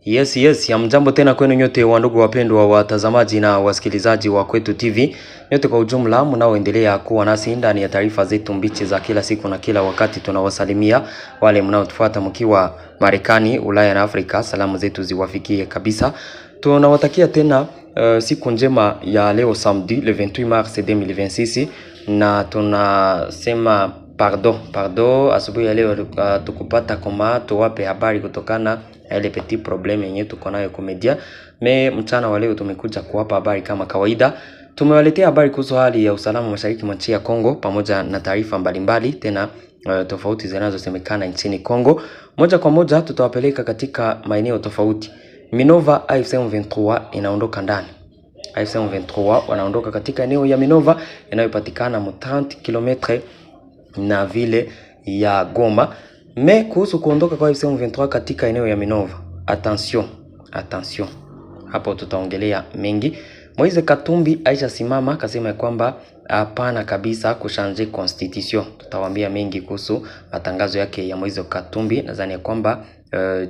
Yes, hamjambo tena kwenu nyote wandugu wapendwa watazamaji na wasikilizaji wa Kwetu TV. Nyote kwa ujumla mnaoendelea kuwa nasi ndani ya taarifa zetu mbichi za kila siku na kila wakati, tunawasalimia wale mnaotufuata mkiwa Marekani, Ulaya na Afrika. Salamu zetu ziwafikie kabisa. Tunawatakia tena siku njema ya leo samedi le 28 mars 2026 na tunasema pardon asubuhi ya leo tukupata kama tuwape habari kutokana ile petit problème yenye tuko nayo komedia. Mchana wa leo tumekuja kuwapa habari kama kawaida. Tumewaletea habari kuhusu hali ya usalama mashariki mwa nchi ya Kongo pamoja na taarifa mbalimbali tena tofauti zinazosemekana nchini Kongo. Moja kwa moja tutawapeleka katika maeneo tofauti. Minova AFC M23 inaondoka ndani. AFC M23 wanaondoka katika eneo ya Minova inayopatikana 30 km na vile ya Goma. Kuhusu kuondoka kwa AFC M23 katika eneo ya Minova, attention. Hapo tutaongelea mengi. Moise Katumbi aisha simama kasema kwamba hapana kabisa kushanje constitution. Tutawaambia mengi kuhusu matangazo yake ya Moise Katumbi. Nadhani kwamba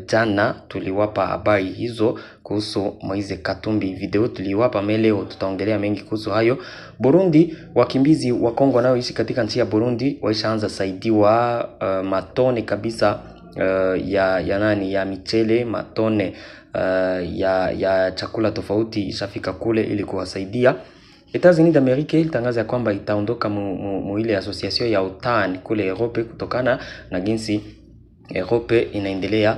jana tuliwapa habari hizo kuhusu Moise Katumbi, video tuliwapa. Leo tutaongelea mengi kuhusu hayo. Burundi, wakimbizi wa Kongo wanaoishi katika nchi ya Burundi waishaanza saidiwa matone kabisa ya michele, matone ya chakula tofauti ishafika kule ili kuwasaidia. Etats-Unis d'Amerique ilitangaza kwamba itaondoka ile association ya OTAN kule Europe kutokana na jinsi Europe inaendelea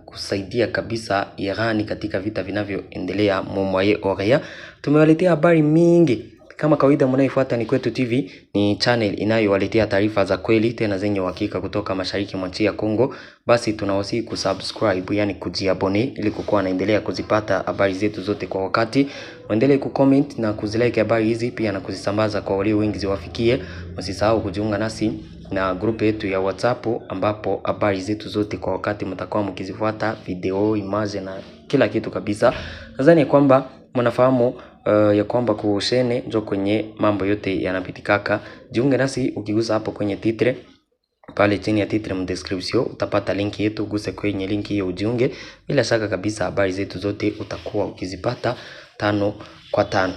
kusaidia kabisa Irani katika vita vinavyoendelea Moyen-Orient. Tumewaletea habari mingi. Kama kawaida mnaifuata ni Kwetu TV, ni channel inayowaletea taarifa za kweli tena zenye uhakika kutoka mashariki mwa nchi ya Kongo. Basi tunawasihi kusubscribe, yani kujiabone, ili kukuwa naendelea kuzipata habari zetu zote kwa wakati. Muendelee kucomment na kuzilike habari hizi pia na kuzisambaza kwa wale wengi ziwafikie. Msisahau kujiunga nasi na group yetu ya WhatsApp ambapo habari zetu zote kwa wakati mtakuwa mkizifuata, video, image na kila kitu kabisa. Nadhani kwamba mnafahamu ya kwamba kushene ndio kwenye mambo yote yanapitikaka. Jiunge nasi ukigusa hapo kwenye titre. Pale chini ya titre description utapata link yetu, guse kwenye link hiyo ujiunge. Bila shaka kabisa habari zetu zote utakuwa ukizipata 5 kwa 5.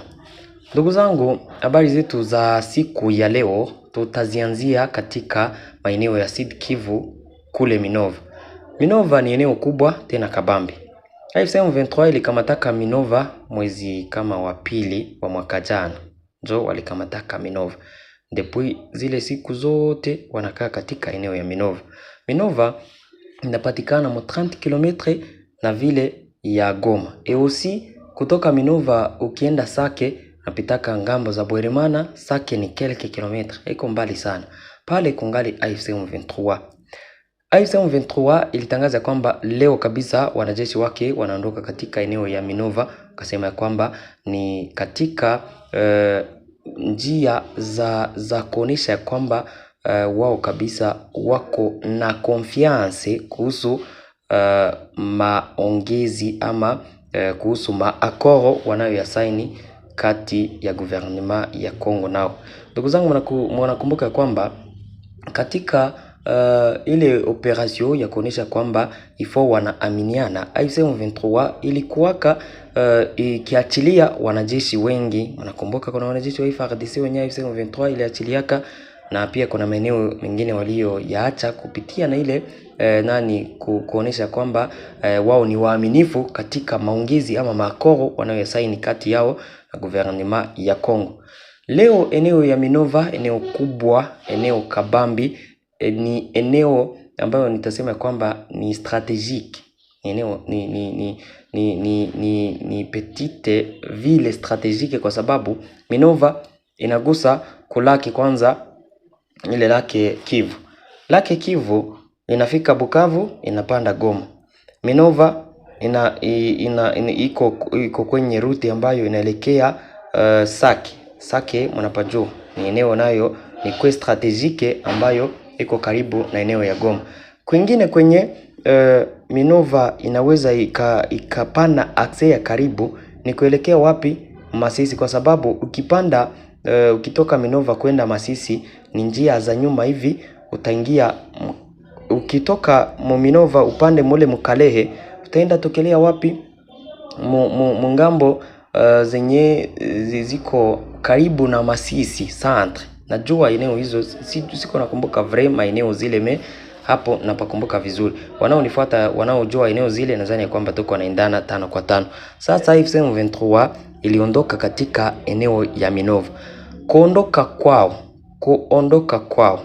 Ndugu zangu, habari zetu za siku ya leo tutazianzia katika maeneo ya Sud Kivu kule Minova. Minova ni eneo kubwa tena kabambi. AFC M23 ilikamataka Minova mwezi kama wa pili wa mwaka jana. Ndio walikamataka Minova. Depuis zile siku zote wanakaa katika eneo ya Minova. Minova inapatikana 30 km na vile ya Goma. Aussi kutoka Minova ukienda Sake napitaka ngambo za Bweremana. Sake ni quelques kilomita, iko mbali sana. Pale kungali AFC M23. AFC M23 ilitangaza kwamba leo kabisa wanajeshi wake wanaondoka katika eneo ya Minova. Kasema kwamba ni katika njia za kuonesha kwamba wao kabisa wako na confiance kuhusu maongezi ama kuhusu maakoro wanayoyasaini kati ya gouvernement ya Kongo nao. Ndugu zangu, mnakumbuka kwamba katika ile operation ya kuonesha kwamba ifo wanaaminiana, AFC M23 ilikuwaka ikiachilia wanajeshi wengi. Mnakumbuka kuna wanajeshi wa FARDC wenye AFC M23 iliachiliaka, na pia kuna maeneo mengine walioyaacha kupitia na ile kuonesha kwamba wao ni waaminifu katika maongezi ama makoro wanayosaini kati yao na gouvernement ya Kongo. Leo eneo ya Minova, eneo kubwa, eneo kabambi, ni eneo ambayo nitasema kwamba ni strategique. Eneo ni petite ville strategique kwa sababu Minova inagusa kulaki kwanza ile lake Kivu. Lake Kivu inafika Bukavu, inapanda Goma. Minova iko kwenye route ambayo inaelekea Sake mnapajua. Ni eneo nayo ni kwa strategique ambayo iko karibu na eneo ya Goma. Kwingine kwenye Minova inaweza ikapana access ya karibu ni kuelekea wapi? Masisi, kwa sababu ukitoka Minova kwenda Masisi ni njia za nyuma hivi, utaingia ukitoka Minova upande mule Mkalehe utaenda tokelea wapi? Mungambo zenye ziko karibu na Masisi centre. Najua eneo hizo siko nakumbuka vrema eneo zile hapo napakumbuka vizuri. Wanaonifuata wanaojua eneo zile nadhani kwamba tuko naendana 5 kwa 5. Sasa AFC M23 iliondoka katika eneo ya Minova. Kuondoka kwao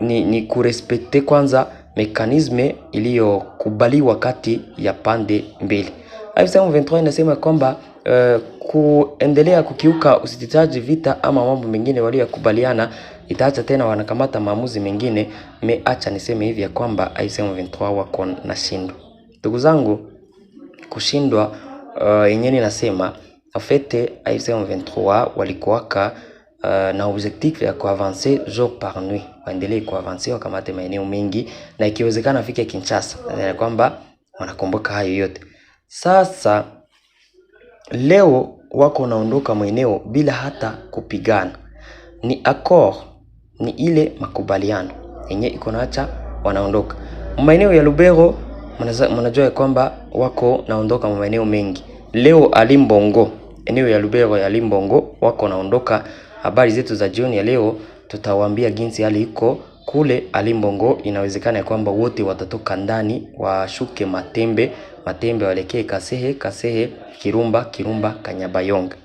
ni kurespekte kwanza mekanisme iliyokubaliwa kati ya pande mbili. AFC M23 inasema kwamba kuendelea kukiuka usititaji vita ama mambo mengine waliyokubaliana itaacha tena wanakamata maamuzi mengine. Acha niseme hivi ya kwamba AFC M23 wako na shindwa. Ndugu zangu, kushindwa yenyewe nasema afete AFC M23 walikuwaka na objectif ya kuavancer jour par nuit, waendelee kuavancer wakamate maeneo mengi na ikiwezekana afike Kinshasa, na kwamba wanakumbuka hayo yote. Sasa leo wako naondoka maeneo bila hata kupigana. Ni accord, ni ile makubaliano yenye iko naacha wanaondoka maeneo ya Lubero. Mnajua kwamba wako naondoka maeneo mengi. Leo Alimbongo, eneo ya Lubero ya Alimbongo wako naondoka. Habari zetu za jioni ya leo tutawaambia jinsi hali iko kule Alimbongo. Inawezekana kwamba wote watatoka ndani washuke Matembe waelekee Kasehe, Kirumba, Kanyabayonga.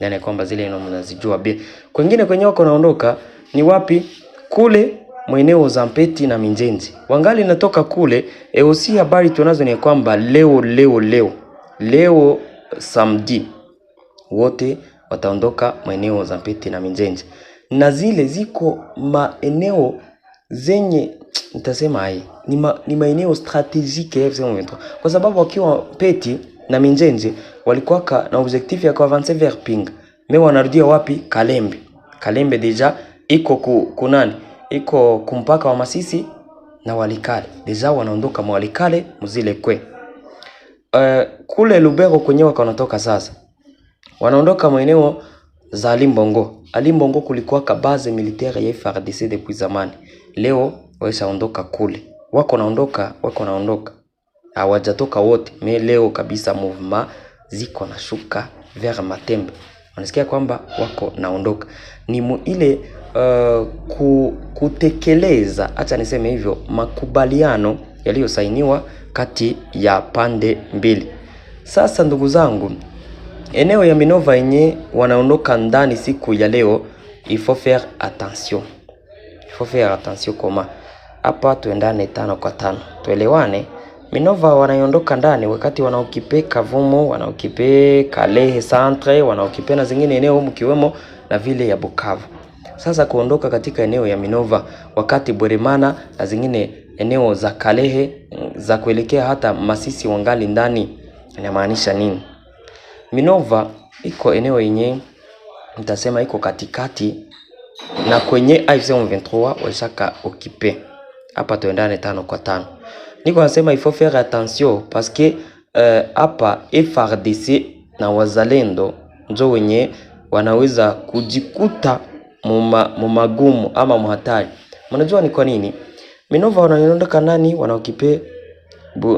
Yaani kwamba zile ndio mnazijua bia. Kwingine kwenye wako naondoka ni wapi? Kule mweneo za Mpeti na Minjenzi. Wangali natoka kule. Eosi habari tunazo ni kwamba leo samedi wote wataondoka maeneo za Mpeti na Minjenzi. Na zile ziko maeneo zenye nitasema ni maeneo strategique ya FC23, kwa sababu wakiwa Mpeti na Minjenzi walikuwa na objectif ya kuavancer vers Pinga. Wanarudia wapi? Kalembe deja iko kunani? Iko kumpaka wa Masisi na Walikale. Deja wanaondoka Walikale mzile kwe. Kule Lubero kwenyewe wanatoka sasa. Wanaondoka maeneo za Alimbongo kulikuwa base militaire ya FARDC depuis zamani. Leo waishaondoka kule. Wako naondoka. Hawajatoka wote. Leo kabisa movement ziko na shuka vers Matembe. Wanasikia kwamba wako naondoka. Ni ile kutekeleza, acha niseme hivyo, makubaliano yaliyosainiwa kati ya pande mbili. Sasa ndugu zangu, eneo ya Minova yenye wanaondoka ndani siku ya leo, il faut faire attention koma. Hapa tuendane 5 kwa 5. Tuelewane. Minova wanaondoka ndani wakati wanaokipe Kavumo, wanaokipe Kalehe centre, wanaokipe na zingine eneo mkiwemo na vile ya Bukavu. Sasa kuondoka katika eneo ya Minova wakati Bweremana na zingine eneo za Kalehe za kuelekea hata Masisi wangali ndani, inamaanisha nini? Minova iko eneo yenye nitasema iko katikati na kwenye AFC M23 walishaka okipe. Hapa tuendane 5 kwa 5. Niko nasema il faut faire attention parce que hapa FARDC na wazalendo ndio wenye wanaweza kujikuta mumagumu ama muhatari. Mnajua ni kwa nini? Minova wanaondoka nani? Wanaokipe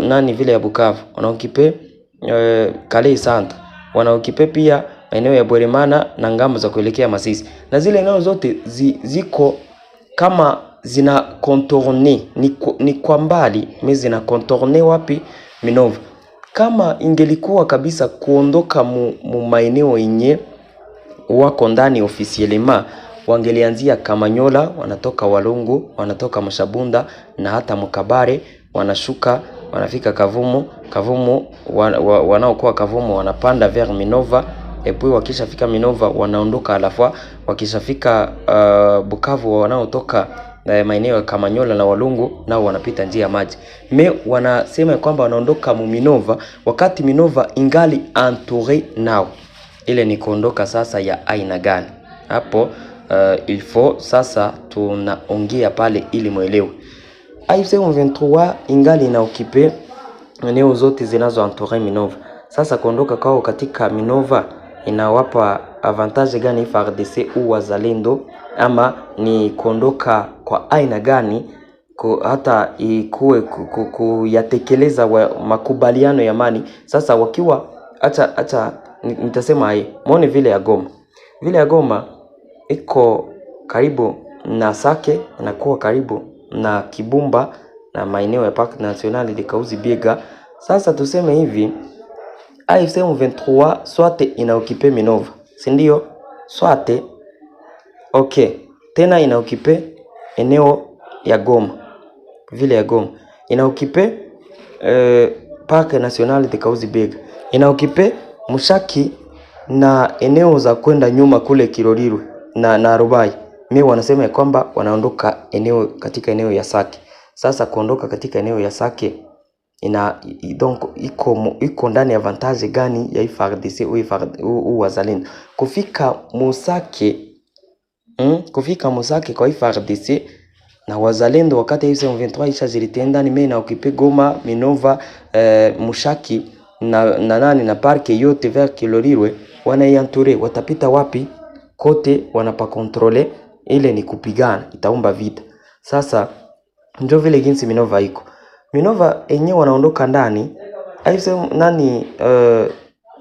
nani vile ya Bukavu, wanaokipe Kale Centre, wanaokipe pia eneo ya Bweremana na ngambo za kuelekea Masisi. Na zile eneo zote ziko kama zina contourner, ni kwa mbali, zina contourner wapi? Minova. Kama ingelikuwa kabisa kuondoka mu maeneo yenye wako ndani officiellement, wangelianzia Kamanyola, wanatoka Walungu, wanatoka Mshabunda na hata Mkabare, wanashuka wanafika Kavumu, wanaokuwa Kavumu wanapanda vers Minova, epui wakishafika Minova wanaondoka alafu wakishafika Bukavu wanaotoka maeneo ya Kamanyola na Walungu nao wanapita njia ya maji. Wanasema kwamba wanaondoka Minova wakati Minova ingali entouré nao. Ile ni kuondoka sasa ya aina gani? Hapo il faut sasa tunaongea pale ili muelewe. AFC M23 ingali na okipe eneo zote zinazo entouré Minova. Sasa kuondoka kwao katika Minova inawapa avantage gani FARDC au wazalendo, ama ni kuondoka kwa aina gani hata ikuwe kuyatekeleza makubaliano ya amani. Sasa wakiwa acha nitasema muone vile ya Goma. Vile ya Goma iko karibu na Sake, inakuwa karibu na Kibumba na maeneo ya Parc National de Kahuzi-Biega. Sasa tuseme hivi, AFC M23 swate inaokipe Minova, si ndio? Swate okay, tena inaokipe eneo ya Goma, vile ya Goma inaokipe Parc National de Kahuzi-Biega, inaokipe Mushaki na eneo za kwenda nyuma kule Kirolirwe na Rubai. Mimi wanasema ya kwamba wanaondoka katika eneo ya Sake. Sasa kuondoka katika eneo ya Sake donc iko ndani ya avantage gani ya FARDC au wazalendo kufika Musake kwa FARDC na wazalendo, wakati hiyo M23 ishajilitenda ni mimi na okipe Goma, Minova, Mushaki na parke yote vers Kilolirwe, wanaianture. Watapita wapi? Kote wanapa controle, ile ni kupigana, itaomba vita. Sasa ndio vile jinsi Minova iko. Minova enyewe wanaondoka ndani,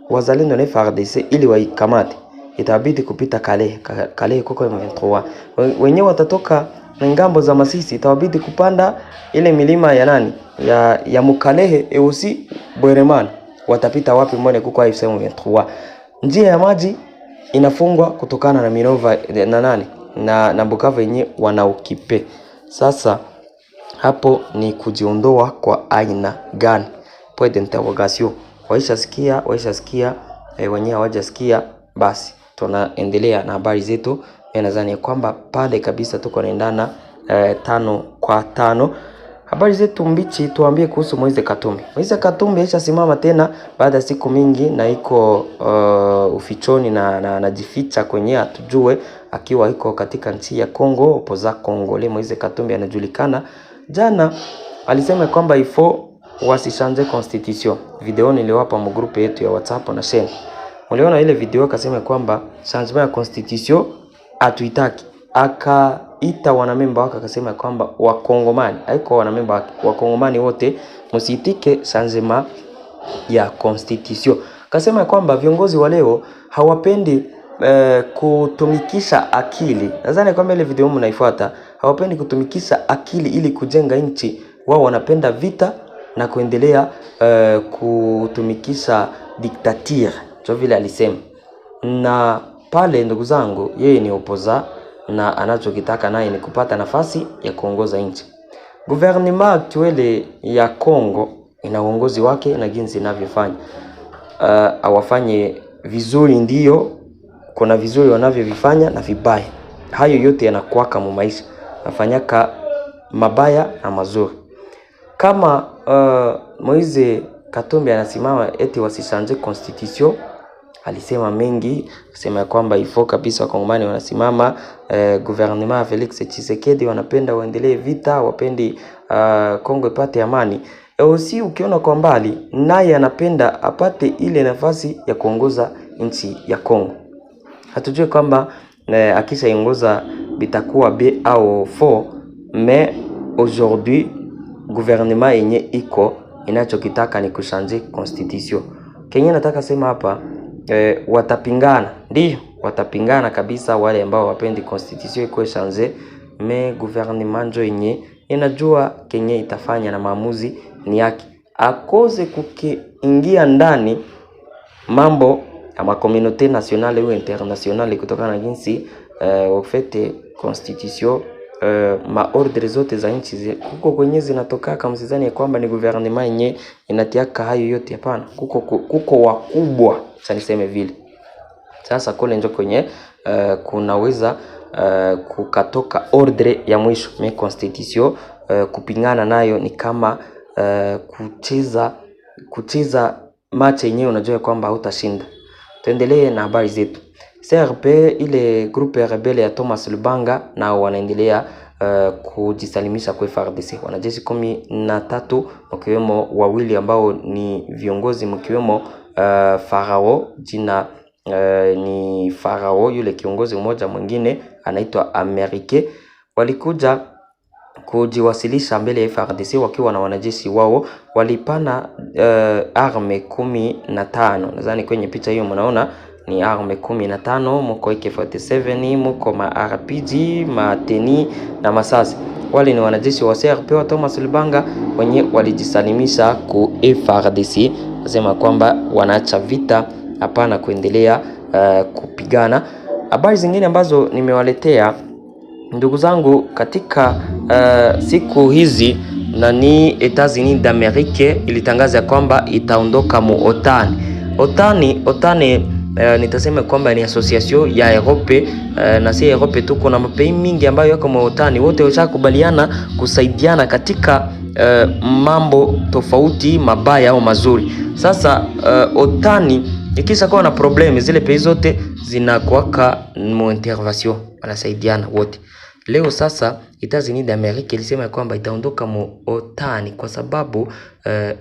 wazalendo na FARDC ili waikamate, itabidi kupita Kale koko M23. Wenyewe watatoka ngambo za Masisi, itabidi kupanda ile milima ya ya Mukalehe eusi Bweremana. Watapita wapi? Mbone kuko AFC M23. Njia ya maji inafungwa kutokana na Minova na Bukavu yenye wanaokipe. Sasa hapo ni kujiondoa kwa aina gani? Point d'interrogation. Waishasikia wenyewe hawajasikia, basi tunaendelea na habari zetu. Nadhani kwamba pale kabisa tuko naendana 5 kwa 5. Habari zetu mbichi, tuambie kuhusu Moise Katumbi. Moise Katumbi aisha simama tena baada ya siku mingi na iko ufichoni na anajificha kwenye atujue, akiwa iko katika nchi ya Kongo, opoza Kongole. Moise Katumbi anajulikana. Jana alisema kwamba ifo wasichange constitution. Video niliwapa mu group yetu ya WhatsApp na share. Mliona ile video, akasema kwamba changement ya constitution atuitaki. Akaita wanamemba wake akasema kwamba wakongomani, haiko wanamemba wakongomani wote msiitike changement ya constitution. Akasema kwamba viongozi wa leo hawapendi kutumikisha akili. Nadhani kwamba ile video mnaifuata, hawapendi kutumikisha akili ili kujenga nchi. Wao wanapenda vita na kuendelea kutumikisha dictature, ndio vile alisema. Na pale ndugu zangu, yeye ni opoza na anachokitaka naye ni kupata nafasi ya kuongoza nchi. Gouvernement actuelle ya Kongo ina uongozi wake na jinsi inavyofanya. Awafanye vizuri, ndio kuna vizuri wanavyovifanya na vibaya. Hayo yote yanakuwa kama maisha, nafanyaka mabaya na mazuri. Kama Moise Katumbi anasimama eti wasichange constitution, alisema mengi, kusema kwamba ifo kabisa wakongomani wanasimama, gouvernement ya Felix Tshisekedi wanapenda waendelee vita, wapendi Kongo ipate amani. Aussi ukiona kwa mbali, naye anapenda apate ile nafasi ya kuongoza nchi ya Kongo. Hatujue kwamba akisha iongoza bitakuwa B au 4, mais aujourd'hui gouvernement yenye iko inachokitaka ni kushanje constitution. Kenya nataka sema hapa watapingana, ndio watapingana kabisa wale ambao wapendi constitution iko shanje, mais gouvernement njo yenye inajua Kenya itafanya na maamuzi ni yake. Akoze kukiingia ndani mambo ya makomunote nationale ou internationale kutokana na jinsi wafete constitution maordre zote za nchi kuko kwenye zinatoka, kama msizani ya kwamba ni gouvernement yenye inatiaka hayo yote. Hapana, kuko wakubwa sana niseme vile. Sasa kule ndio kwenye kunaweza kukatoka ordre ya mwisho, me constitution kupingana nayo ni kama kucheza match yenyewe unajua kwamba hutashinda. Tuendelee na habari zetu. CRP ile groupe ya rebelle ya Thomas Lubanga nao wanaendelea kujisalimisha kwa FARDC. Wanajeshi 13 wakiwemo wawili ambao ni viongozi, mkiwemo Farao, jina ni Farao, yule kiongozi mmoja, mwingine anaitwa Amerike. Walikuja kujiwasilisha mbele ya FARDC wakiwa na wanajeshi wao. Walipana arme 15. Nadhani kwenye picha hiyo mnaona ni arme 15, mko AK47, mko ma RPG, mateni na masasi. Wale ni wanajeshi wa CRP wa Thomas Lubanga wenye walijisalimisha ku FARDC, nasema kwamba wanaacha vita, hapana kuendelea kupigana. Habari zingine ambazo nimewaletea ndugu zangu katika siku hizi, nani Etats-Unis d'Amerique ilitangaza kwamba itaondoka mu OTAN. OTAN nitasema kwamba ni association ya Europe, na si Europe tu, kuna mapei mingi ambayo yako mu OTAN. Wote washakubaliana kusaidiana katika mambo tofauti, mabaya au mazuri. Sasa OTAN ikisha kuwa na problemi, zile pei zote zinakuwaka mu intervention, wanasaidiana wote. Leo sasa Etats-Unis d'Amerique ilisema kwamba itaondoka mu OTAN kwa sababu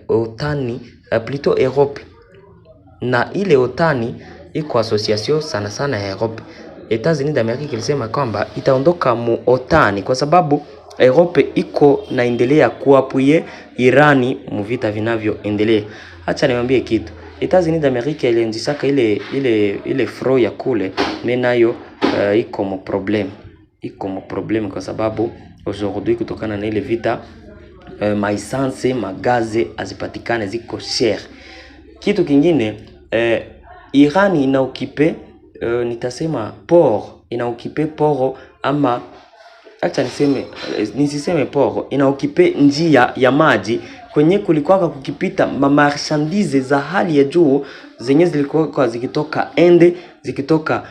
OTAN plutôt Europe, na ile OTAN iko association sana sana ya Europe. Etats-Unis d'Amerique ilisema kwamba itaondoka mu OTAN kwa sababu Europe iko naendelea kuapuye Irani mu vita vinavyoendelea. Acha niwaambie kitu. Etats-Unis d'Amerique ilianzisha ile fro ya kule, menayo iko mu problem kwa sababu aujourd'hui kutokana na ile vita essence magaze azipatikane, ziko cher. Kitu kingine Iran inaokipe nitasema inaokipe poro, ama acha nisiseme poro, inaokipe njia ya maji kwenye kulikuwa kukipita marchandise za hali ya juu zenye zilikuwa zikitoka Inde, zikitoka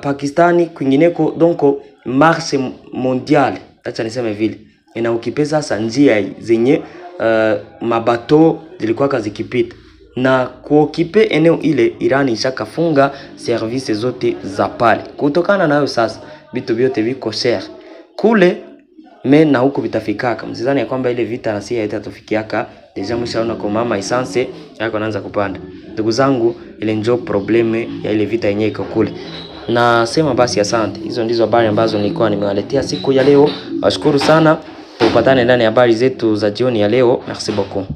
Pakistani, kwingineko, donc marché mondial. Acha niseme vile inaokipe sasa njia zenye mabato zilikuwa zikipita, na kuokipe eneo ile Irani ishakafunga service zote za pale. Kutokana nayo sasa vitu vyote viko cher kule, na huko vitafikaka. Msizani ya kwamba ile vita na sia itatufikiaka, deja mshaona kwa mama essence yako anaanza kupanda. Ndugu zangu, ile ndio probleme ya ile vita yenyewe iko kule. Na sema basi asante. Hizo ndizo habari ambazo nilikuwa nimewaletea siku ya leo. Nashukuru sana. Tupatane ndani ya habari zetu za jioni ya leo. Merci beaucoup.